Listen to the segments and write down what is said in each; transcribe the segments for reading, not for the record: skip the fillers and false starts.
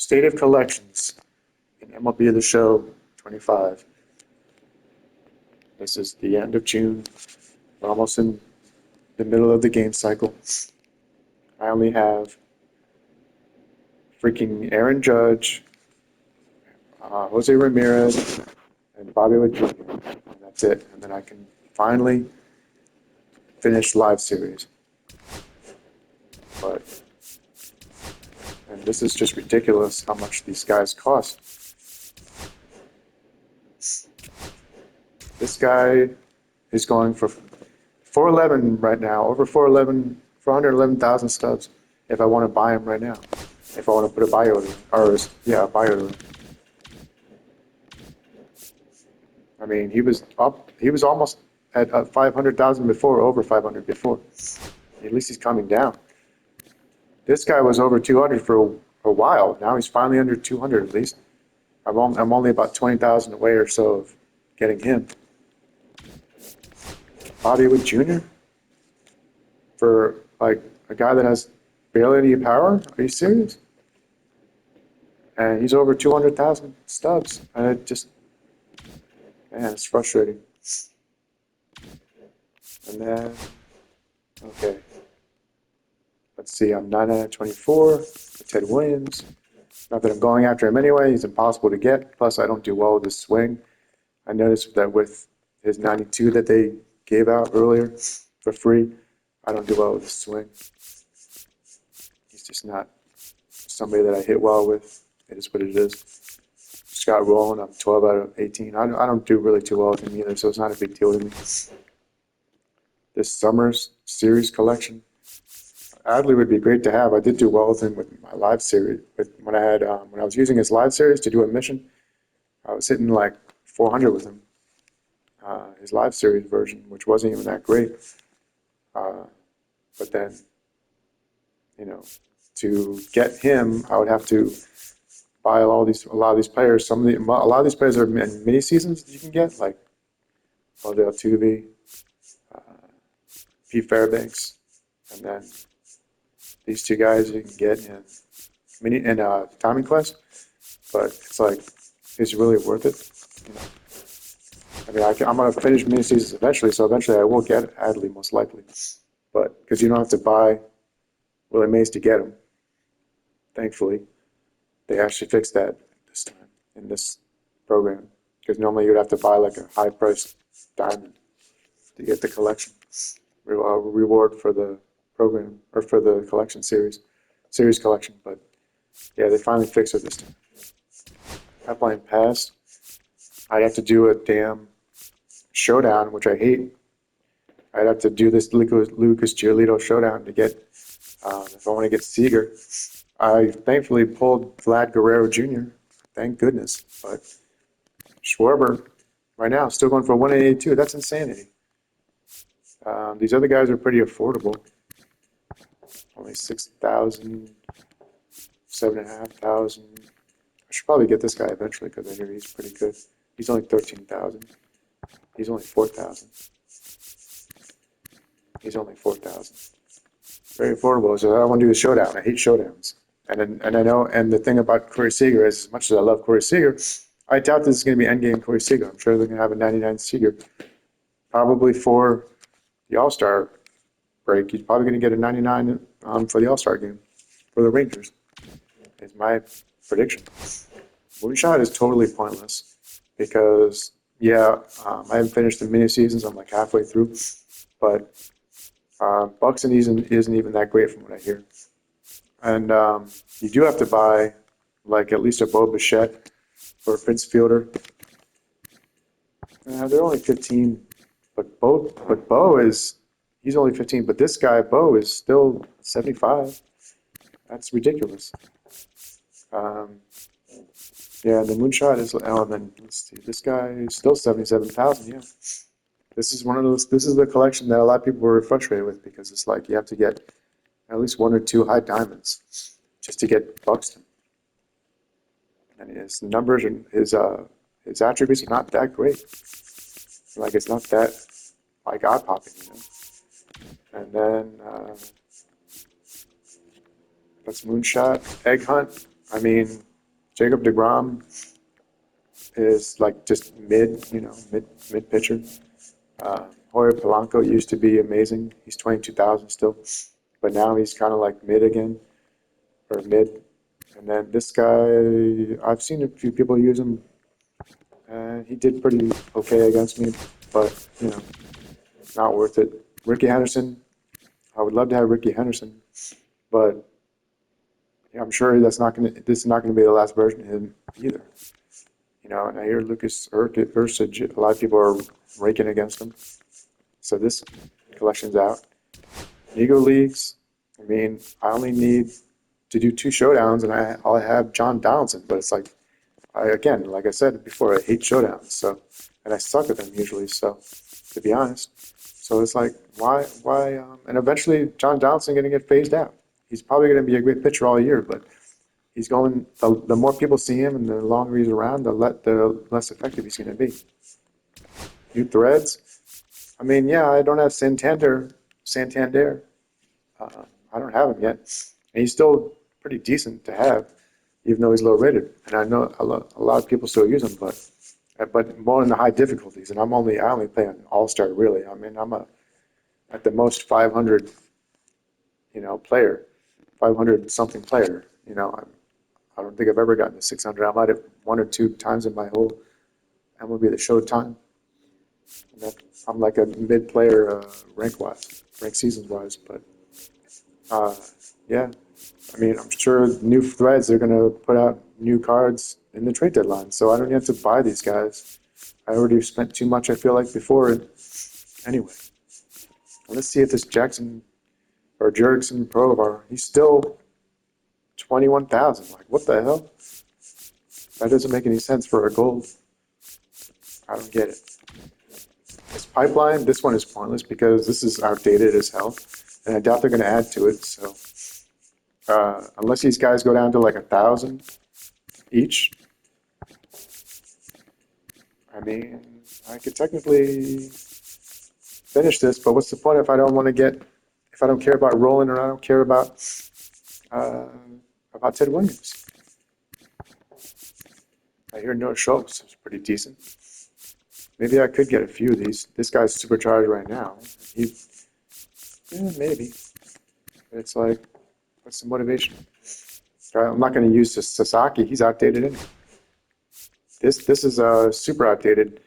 State of Collections in MLB The Show 25. This is the end of June. We're almost in the middle of the game cycle. I only have freaking Aaron Judge, Jose Ramirez, and Bobby Witt Jr. And that's it. And then I can finally finish live series. And this is just ridiculous how much these guys cost. This guy is going for 411 right now, over 411, 411,000 stubs. If I want to buy him right now, if I want to put a buy order, a buy order. I mean, he was up. He was almost at 500,000 before, over 500 before. At least he's coming down. This guy was over 200 for a while. Now he's finally under 200 at least. I'm only about 20,000 away or so of getting him. Bobby Witt Jr. for like a guy that has barely any power? Are you serious? And he's over 200,000 stubs. And it just, man, it's frustrating. And then, okay. Let's see, I'm 9 out of 24. Ted Williams. Not that I'm going after him anyway. He's impossible to get. Plus, I don't do well with his swing. I noticed that with his 92 that they gave out earlier for free, I don't do well with his swing. He's just not somebody that I hit well with. It is what it is. Scott Rowland, I'm 12 out of 18. I don't do really too well with him either, so it's not a big deal to me. This summer's series collection, Adley would be great to have. I did do well with him with my live series. When I was using his live series to do a mission, I was hitting like 400 with him. His live series version, which wasn't even that great. But then, you know, to get him, I would have to buy a lot of these players. A lot of these players are in mini seasons that you can get, like Odell Tuvey, Pete Fairbanks, and then these two guys you can get in Timing Quest. But it's like, is it really worth it? You know? I mean, I'm going to finish mini seasons eventually, so eventually I will get Adley most likely. But because you don't have to buy Willie Mays to get him, thankfully, they actually fixed that this time in this program. Because normally you'd have to buy like a high-priced diamond to get the collection reward for the program or for the collection series collection. But yeah, they finally fixed it this time. Pipeline passed. I'd have to do a damn showdown, which I hate. I'd have to do this Lucas Giolito showdown to get, if I want to get Seager. I thankfully pulled Vlad Guerrero Jr., thank goodness. But Schwarber, right now, still going for 182. That's insanity. These other guys are pretty affordable. Only 6,000, 7,500. I should probably get this guy eventually because I hear he's pretty good. He's only 13,000. He's only 4,000. He's only 4,000. Very affordable. So I want to do the showdown. I hate showdowns. And I know. And the thing about Corey Seager is, as much as I love Corey Seager, I doubt this is going to be endgame Corey Seager. I'm sure they're going to have a 99 Seager, probably for the All-Star break. He's probably going to get a 99 for the All-Star game for the Rangers. Is my prediction. Moonshot is totally pointless because, yeah, I haven't finished the mini seasons. I'm like halfway through, but Buxton isn't even that great from what I hear. And you do have to buy like at least a Bo Bichette or a Prince Fielder. They're only 15, but Bo is, he's only 15, but this guy, Bo, is still 75. That's ridiculous. Yeah, the Moonshot is, then let's see, this guy is still 77,000, yeah. This is the collection that a lot of people were frustrated with because it's like you have to get at least one or two high diamonds just to get Buxton. And his numbers and his attributes are not that great. Like it's not that like eye-popping, you know. And then that's Moonshot, Egg Hunt. I mean, Jacob deGrom is like just mid pitcher. Jorge Polanco used to be amazing. He's 22,000 still, but now he's kind of like mid again, or mid. And then this guy, I've seen a few people use him. He did pretty okay against me, but not worth it. Ricky Henderson, I would love to have Ricky Henderson, but I'm sure this is not gonna be the last version of him either. And I hear Lucas Ursich, a lot of people are raking against him. So this collection's out. Ego leagues, I mean, I only need to do 2 showdowns and I'll have John Donaldson, but it's like, again, like I said before, I hate showdowns, and I suck at them usually, so, to be honest. So it's like, why, and eventually John Donaldson gonna get phased out. He's probably gonna be a great pitcher all year, but he's going, the more people see him and the longer he's around, the less effective he's gonna be. New threads, I mean, yeah, I don't have Santander. I don't have him yet, and he's still pretty decent to have, even though he's low rated. And I know a lot of people still use him, but more in the high difficulties. And I only play an all-star really. I mean, at the most 500, player, 500 something player. I don't think I've ever gotten to 600. I might have 1 or 2 times in my whole MLB The Show time. I'm like a mid player rank seasons wise, but yeah. I mean, I'm sure new threads are going to put out new cards in the trade deadline, so I don't have to buy these guys. I already spent too much, I feel like, before. Anyway, let's see if this Jackson or Jurickson Provar, he's still 21,000. Like, what the hell? That doesn't make any sense for a gold. I don't get it. This pipeline, this one is pointless because this is outdated as hell, and I doubt they're going to add to it. So unless these guys go down to like 1,000 each, I mean, I could technically finish this, but what's the point if I don't care about rolling or I don't care about Ted Williams? I hear Noah Schultz is pretty decent. Maybe I could get a few of these. This guy's supercharged right now. Maybe. It's like, what's the motivation? I'm not going to use Sasaki. He's outdated anyway. This is super outdated.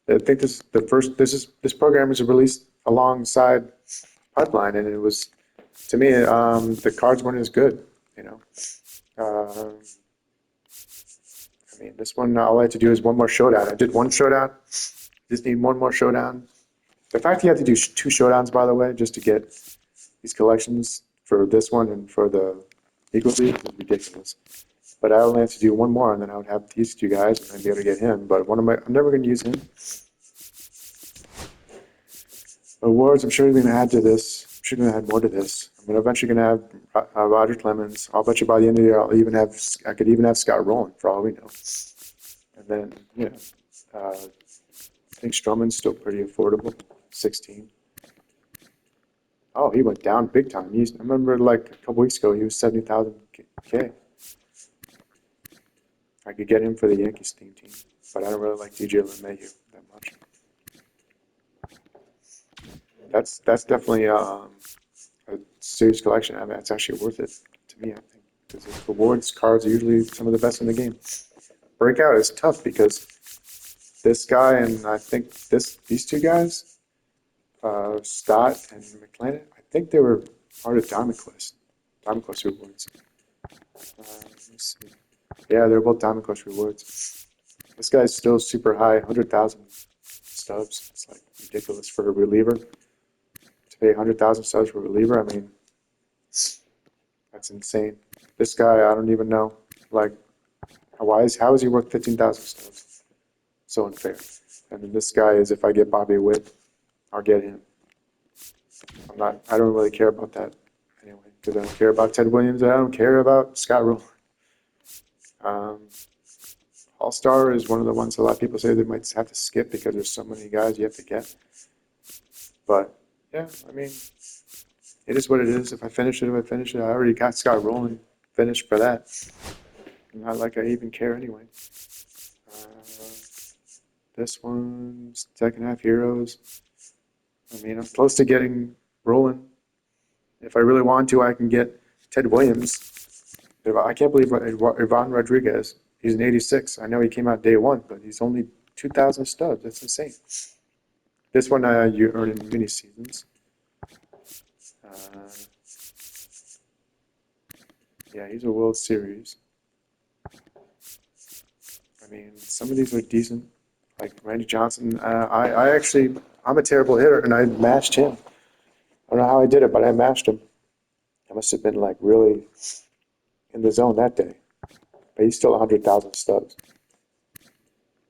I think this program was released alongside Pipeline, and it was, to me, the cards weren't as good. I mean, this one, all I had to do is one more showdown. I did 1 showdown. Just need 1 more showdown. The fact you have to do 2 showdowns, by the way, just to get these collections for this one and for the Eagle League is ridiculous. But I only have to do 1 more, and then I would have these 2 guys, and I'd be able to get him. But I'm never going to use him. Awards, I'm sure you're going to add to this. I'm sure you're going to add more to this. I'm eventually going to have Roger Clemens. I'll bet you by the end of the year, I could even have Scott Rowland for all we know. And then, I think Stroman's still pretty affordable, 16. Oh, he went down big time. I remember like a couple weeks ago, he was 70,000 K. I could get him for the Yankees team, but I don't really like DJ LeMahieu that much. That's definitely a serious collection. I mean, that's actually worth it to me, I think, because the awards cards are usually some of the best in the game. Breakout is tough because this guy and I think these 2 guys, Stott and McClanahan, I think they were part of Diamond Quest rewards. Let me see. Yeah, they're both Diamond Quest rewards. This guy's still super high, 100,000 stubs. It's like ridiculous for a reliever. To pay 100,000 stubs for a reliever, I mean, that's insane. This guy, I don't even know. Like, how is he worth 15,000 stubs? So unfair. And then this guy is, if I get Bobby Witt, I'll get him. I don't really care about that anyway, because I don't care about Ted Williams, and I don't care about Scott Rowland. All-Star is one of the ones a lot of people say they might have to skip because there's so many guys you have to get. But, yeah, I mean, it is what it is. If I finish it, I already got Scott Rowland finished for that. Not like I even care anyway. This one's second half heroes. I mean, I'm close to getting rolling. If I really want to, I can get Ted Williams. I can't believe Ivan Rodriguez. He's an 86. I know he came out day one, but he's only 2,000 stubs. That's insane. This one you earn in mini seasons. Yeah, he's a World Series. I mean, some of these are decent. Like Randy Johnson. I'm a terrible hitter, and I matched him. I don't know how I did it, but I matched him. I must have been like really in the zone that day. But he's still 100,000 stubs.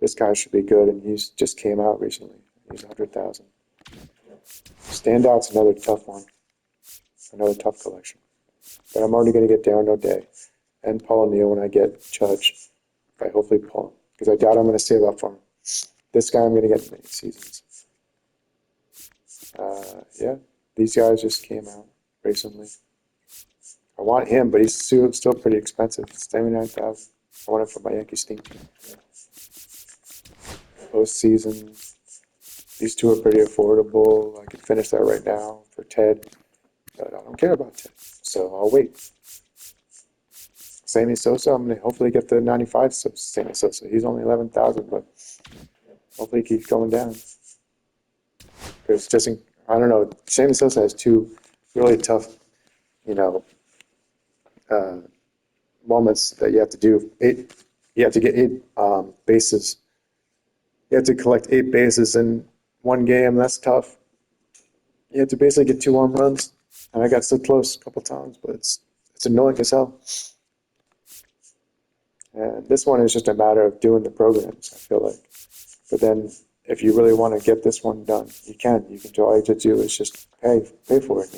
This guy should be good, and he's just came out recently. He's 100,000. Standout's another tough one, another tough collection. But I'm already going to get Darren O'Day and Paul O'Neill when I get Judge. By hopefully Paul, because I doubt I'm going to save up for him. This guy I'm going to get in many seasons. Yeah, these guys just came out recently. I want him, but he's still pretty expensive. 79,000. I want him for my Yankees team. Postseason. These two are pretty affordable. I could finish that right now for Ted, but I don't care about Ted, so I'll wait. Sammy Sosa, I'm going to hopefully get the 95 Sammy Sosa. He's only 11,000, but hopefully he keeps going down. Because just, I don't know, Sammy Sosa has two really tough, moments that you have to do. You have to get 8 bases. You have to collect 8 bases in one game. That's tough. You have to basically get 2 home runs. And I got so close a couple times, but it's annoying as hell. And this one is just a matter of doing the programs, I feel like. But then if you really want to get this one done, you can. All you have to do is just pay for it,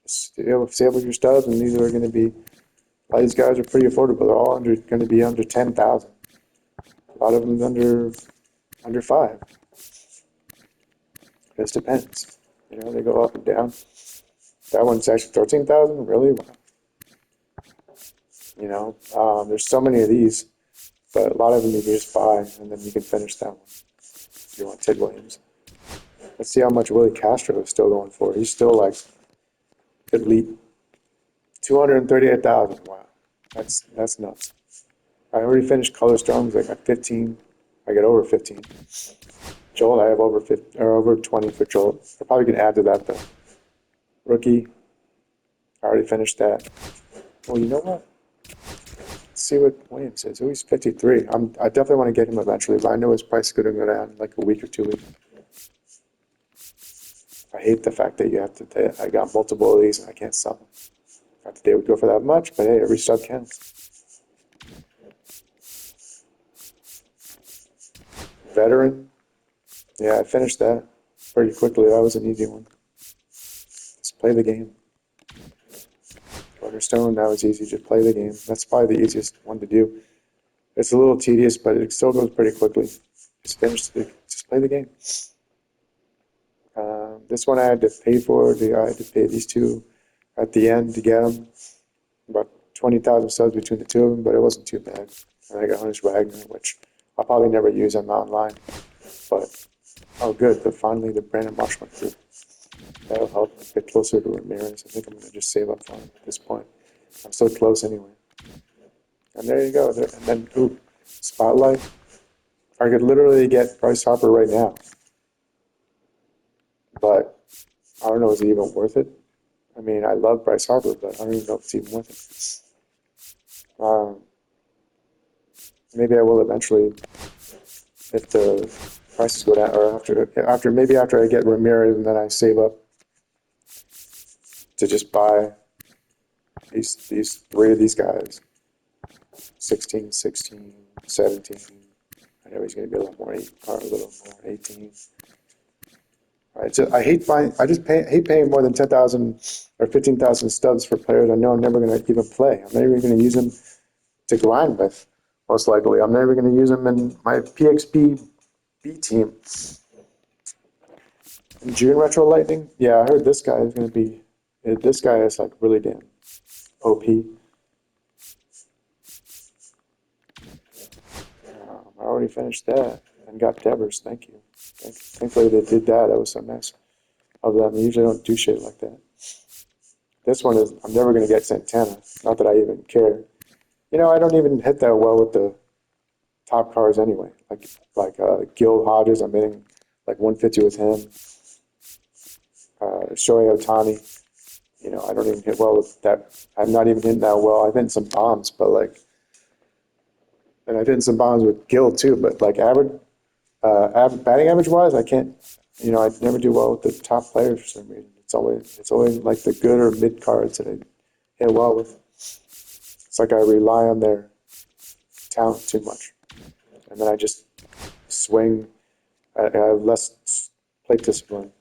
Save up your stubs, and these are going to be, a lot of these guys are pretty affordable. They're all going to be under 10,000. A lot of them under 5. It just depends. They go up and down. That one's actually 13,000, really? Wow. There's so many of these, but a lot of them you can just buy, and then you can finish that one. If you want Ted Williams. Let's see how much Willie Castro is still going for. He's still like elite. 238,000. Wow, that's nuts. I already finished Color Storms. I got 15. I got over 15. Joel, I have over 50 or over 20 for Joel. I'm probably gonna add to that though. Rookie. I already finished that. Well, you know what? Let's see what Williams is. Oh, he's 53. I definitely want to get him eventually, but I know his price is going to go down in like a week or 2 weeks. I hate the fact that you have to. I got multiple of these and I can't sell them. Not that they would go for that much, but hey, every stub counts. Veteran. Yeah, I finished that pretty quickly. That was an easy one. Just play the game. Stone, that was easy. Just play the game. That's probably the easiest one to do. It's a little tedious, but it still goes pretty quickly. Just play the game. This one I had to pay for. I had to pay these two at the end to get them. About 20,000 subs between the two of them, but it wasn't too bad. And I got Honus Wagner, which I'll probably never use. I'm not online. But, oh good, but finally the Brandon Marsh went through. That'll help get closer to Ramirez. I think I'm going to just save up for him at this point. I'm so close anyway. And there you go. And then, ooh, Spotlight. I could literally get Bryce Harper right now. But I don't know, is it even worth it? I mean, I love Bryce Harper, but I don't even know if it's even worth it. Maybe I will eventually if the prices go down, or after I get Ramirez and then I save up to just buy these 3 of these guys. 16, 16, 17. I know he's going to be a little more 18. I hate paying more than 10,000 or 15,000 stubs for players I know I'm never going to even play. I'm never even going to use them to grind with, most likely. I'm never going to use them in my PXP B team. In June Retro Lightning, yeah, I heard this guy is going to be. This guy is like really damn OP. already finished that and got Devers. Thank you. Thankfully they did that. That was so nice of them. They usually don't do shit like that. This one is, I'm never going to get Santana. Not that I even care. You know, I don't even hit that well with the top cars anyway. Gil Hodges, I'm hitting like 150 with him. Shohei Ohtani, you know, I don't even hit well with that. I'm not even hitting that well. I've hit some bombs, but like, and I've hit some bombs with Gil too. But like batting average wise, I can't. You know, I never do well with the top players for some reason. It's always like the good or mid cards that I hit well with. It's like I rely on their talent too much, and then I just swing. I have less plate discipline.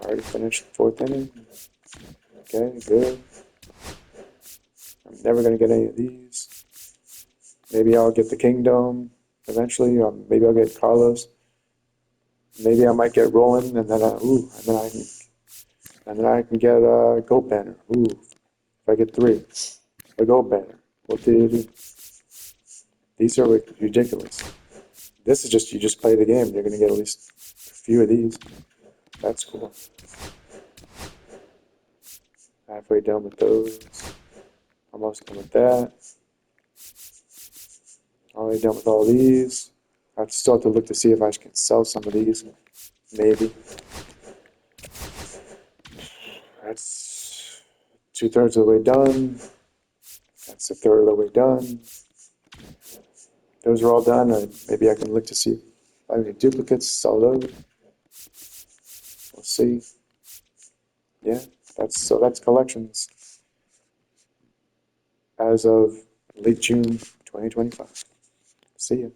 Already finished fourth inning. Okay, good. I'm never gonna get any of these. Maybe I'll get the Kingdom eventually. Maybe I'll get Carlos. Maybe I might get Roland, and then I can get a Goat Banner. Ooh, if I get three, a Goat Banner. What do you do? These are ridiculous. This is just you just play the game. You're gonna get at least a few of these. That's cool. Halfway done with those. Almost done with that. Already done with all these. I still have to look to see if I can sell some of these. Maybe. That's 2/3 of the way done. That's a third of the way done. Those are all done. Maybe I can look to see if I have any duplicates, sell those. We'll see. Yeah, that's collections as of late June 2025. See ya.